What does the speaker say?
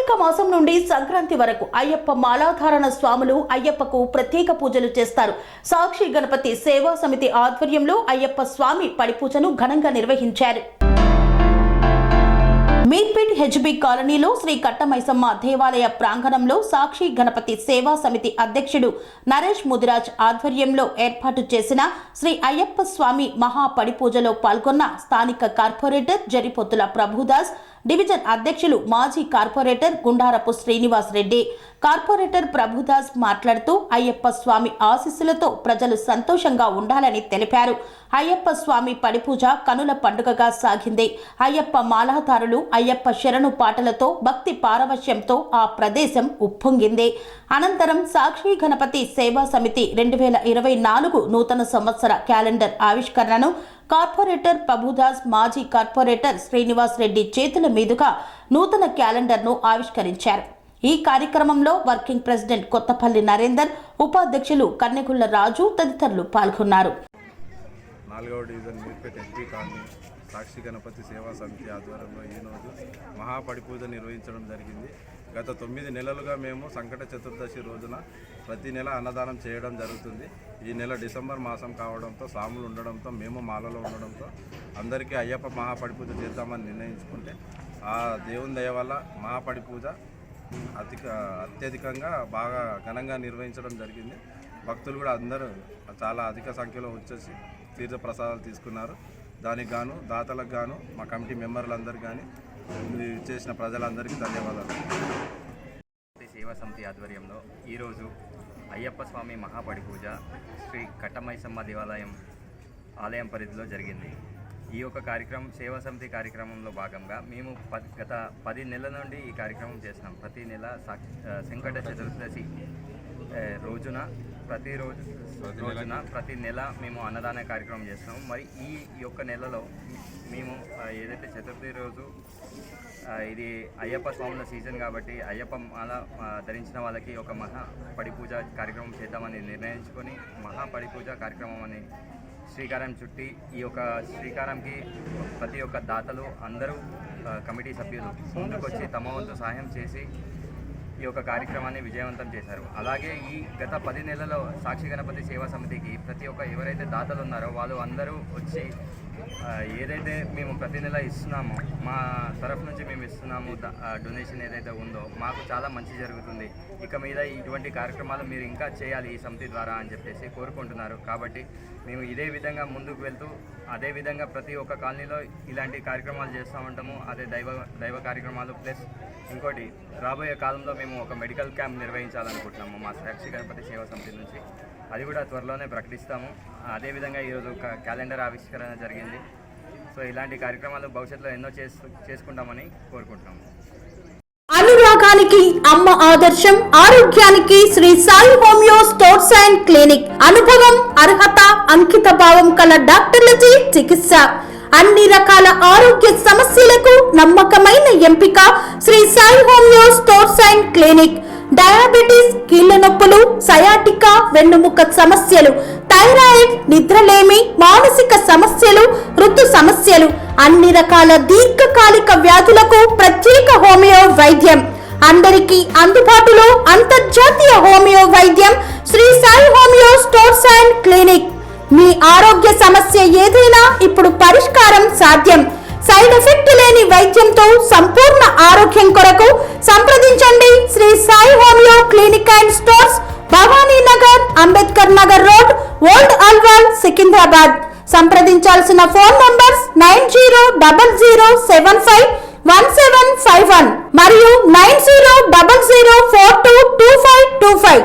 కార్తీక మాసం నుండి సంక్రాంతి వరకు అయ్యప్ప మాలాధారణ స్వాములు అయ్యప్పకు ప్రత్యేక పూజలు చేస్తారు. సాక్షి గణపతి సేవా సమితి ఆధ్వర్యంలో అయ్యప్ప స్వామి పడిపూజను ఘనంగా నిర్వహించారు. మీర్పేట్ హెచ్బి కాలనీలో శ్రీ కట్టమైసమ్మ దేవాలయ ప్రాంగణంలో సాక్షి గణపతి సేవా సమితి అధ్యక్షుడు నరేష్ ముదిరాజ్ ఆధ్వర్యంలో ఏర్పాటు చేసిన శ్రీ అయ్యప్ప స్వామి మహా పడిపూజలో పాల్గొన్న స్థానిక కార్పొరేటర్ జరిపొత్తుల ప్రభుదాస్, డివిజన్ అధ్యక్షులు మాజీ కార్పొరేటర్ గుండారపు శ్రీనివాస్ రెడ్డి. కార్పొరేటర్ ప్రభుదాస్ మాట్లాడుతూ అయ్యప్ప స్వామి ఆశీస్సులతో ప్రజలు సంతోషంగా ఉండాలని తెలిపారు. అయ్యప్ప స్వామి పడిపూజ కనుల పండుగగా సాగింది. అయ్యప్ప మాలాధారులు అయ్యప్ప శరణు పాటలతో భక్తి పారవశ్యంతో ఆ ప్రదేశం ఉప్పొంగింది. అనంతరం సాక్షి గణపతి సేవా సమితి 2024 నూతన సంవత్సర క్యాలెండర్ ఆవిష్కరణను కార్పొరేటర్ ప్రభుదాస్, మాజీ కార్పొరేటర్ శ్రీనివాస్ రెడ్డి చేతుల మీదుగా నూతన క్యాలెండర్ను ఆవిష్కరించారు. ఈ కార్యక్రమంలో వర్కింగ్ ప్రెసిడెంట్ కొత్తపల్లి నరేందర్, ఉపాధ్యక్షులు కన్నెగుళ్ల రాజు తదితరులు పాల్గొన్నారు. 4వ డివిజన్ మీర్పేట్ హెచ్బి కాలనీ సాక్షి గణపతి సేవా సమితి ఆధ్వర్యంలో ఈరోజు మహాపడిపూజ నిర్వహించడం జరిగింది. గత 9 నెలలుగా మేము సంకట చతుర్దశి రోజున ప్రతి నెల అన్నదానం చేయడం జరుగుతుంది. ఈ నెల డిసెంబర్ మాసం కావడంతో స్వాములు ఉండడంతో మేము మాలలో ఉండడంతో అందరికీ అయ్యప్ప మహాపడిపూజ చేద్దామని నిర్ణయించుకుంటే ఆ దేవుని దయ వల్ల మహాపడిపూజ అత్యధికంగా బాగా ఘనంగా నిర్వహించడం జరిగింది. భక్తులు కూడా అందరూ చాలా అధిక సంఖ్యలో వచ్చేసి తీర్థ ప్రసాదాలు తీసుకున్నారు. దానికి గాను దాతలకు గాను మా కమిటీ మెంబర్లందరికీ కానీ చేసిన ప్రజలందరికీ ధన్యవాదాలు. సేవా సమితి ఆధ్వర్యంలో ఈరోజు అయ్యప్ప స్వామి మహాపడిపూజ శ్రీ కట్టమైసమ్మ దేవాలయం ఆలయం పరిధిలో జరిగింది. ఈ యొక్క కార్యక్రమం సేవా సమితి కార్యక్రమంలో భాగంగా మేము గత 10 నెలల నుండి ఈ కార్యక్రమం చేస్తున్నాం. ప్రతి నెల సంకట చతుర్దశి రోజున ప్రతి నెల మేము అన్నదాన కార్యక్రమం చేస్తున్నాము. మరి ఈ యొక్క నెలలో మేము ఏదైతే చతుర్థి రోజు ఇది అయ్యప్ప స్వాముల సీజన్ కాబట్టి అయ్యప్ప మాల ధరించిన వాళ్ళకి ఒక మహాపడిపూజ కార్యక్రమం చేద్దామని నిర్ణయించుకొని మహాపడిపూజ కార్యక్రమం అని శ్రీకారం చుట్టి ఈ యొక్క శ్రీకారంకి ప్రతి ఒక్క దాతలు అందరూ కమిటీ సభ్యులు ముందుకొచ్చి తమ వంతు సహాయం చేసి ఈ యొక్క కార్యక్రమాన్ని విజయవంతం చేశారు. అలాగే ఈ గత 10 నెలల్లో సాక్షి గణపతి సేవా సమితికి ప్రతి ఒక్క ఎవరైతే దాతలు ఉన్నారో వాళ్ళు అందరూ వచ్చి ఏదైతే మేము ప్రతి నెల ఇస్తున్నామో మా తరఫు నుంచి మేము ఇస్తున్నాము డొనేషన్ ఏదైతే ఉందో మాకు చాలా మంచి జరుగుతుంది. ఇక మీద ఇటువంటి కార్యక్రమాలు మీరు ఇంకా చేయాలి ఈ సమితి ద్వారా అని చెప్పేసి కోరుకుంటున్నారు. కాబట్టి మేము ఇదే విధంగా ముందుకు వెళ్తూ అదే విధంగా ప్రతి ఒక్క కాలనీలో ఇలాంటి కార్యక్రమాలు చేస్తూ ఉంటాము. అదే దైవ కార్యక్రమాలు ప్లస్ ఇంకోటి రాబోయే కాలంలో మేము ఒక మెడికల్ క్యాంప్ నిర్వహించాలనుకుంటున్నాము మా సాక్షి గణపతి సేవా సమితి నుంచి. అది కూడా త్వరలోనే ప్రకటిస్తాము. అదేవిధంగా ఈరోజు క్యాలెండర్ ఆవిష్కరణ జరిగింది. సో ఇలాంటి కార్యక్రమాలు భవిష్యత్తులో ఎన్నో చేసుకుంటామని కోరుకుంటున్నాము. అనురాగానికి అమ్మ ఆదర్శం, ఆరోగ్యానికి Shri Sai homeo stores and clinic. అనుభవం, అర్హత, అంకిత భావం కల డాక్టర్లచే చికిత్స. అన్ని రకాల ఆరోగ్య సమస్యలకు నమ్మకమైన ఎంపిక Shri Sai homeo stores and clinic. Diabetes, కీళ్ల నొప్పులు, సయాటికా, వెన్నుముక సమస్యలు, థైరాయిడ్, నిద్రలేమి, మానసిక సమస్యలు, ఋతు సమస్యలు, అన్ని రకాల దీర్ఘకాలిక వ్యాధులకు ప్రత్యేక హోమియో వైద్యం. అందరికీ అందుబాటులో అంతర్జాతీయ హోమియో వైద్యం Shri Sai homeo stores and clinic. మీ ఆరోగ్య సమస్య ఏదైనా ఇప్పుడు పరిష్కారం సాధ్యం. సైడ్ ఎఫెక్ట్ లేని వైద్యంతో సంపూర్ణ ఆరోగ్యం కొరకు సంప్రదించండి Shri Sai homeo clinic and stores, Bhavani Nagar, Ambedkar Nagar road, old Alwal, Secunderabad. సంప్రదించాల్సిన ఫోన్ నంబర్స్ 9000751751 మరియు 9000422525.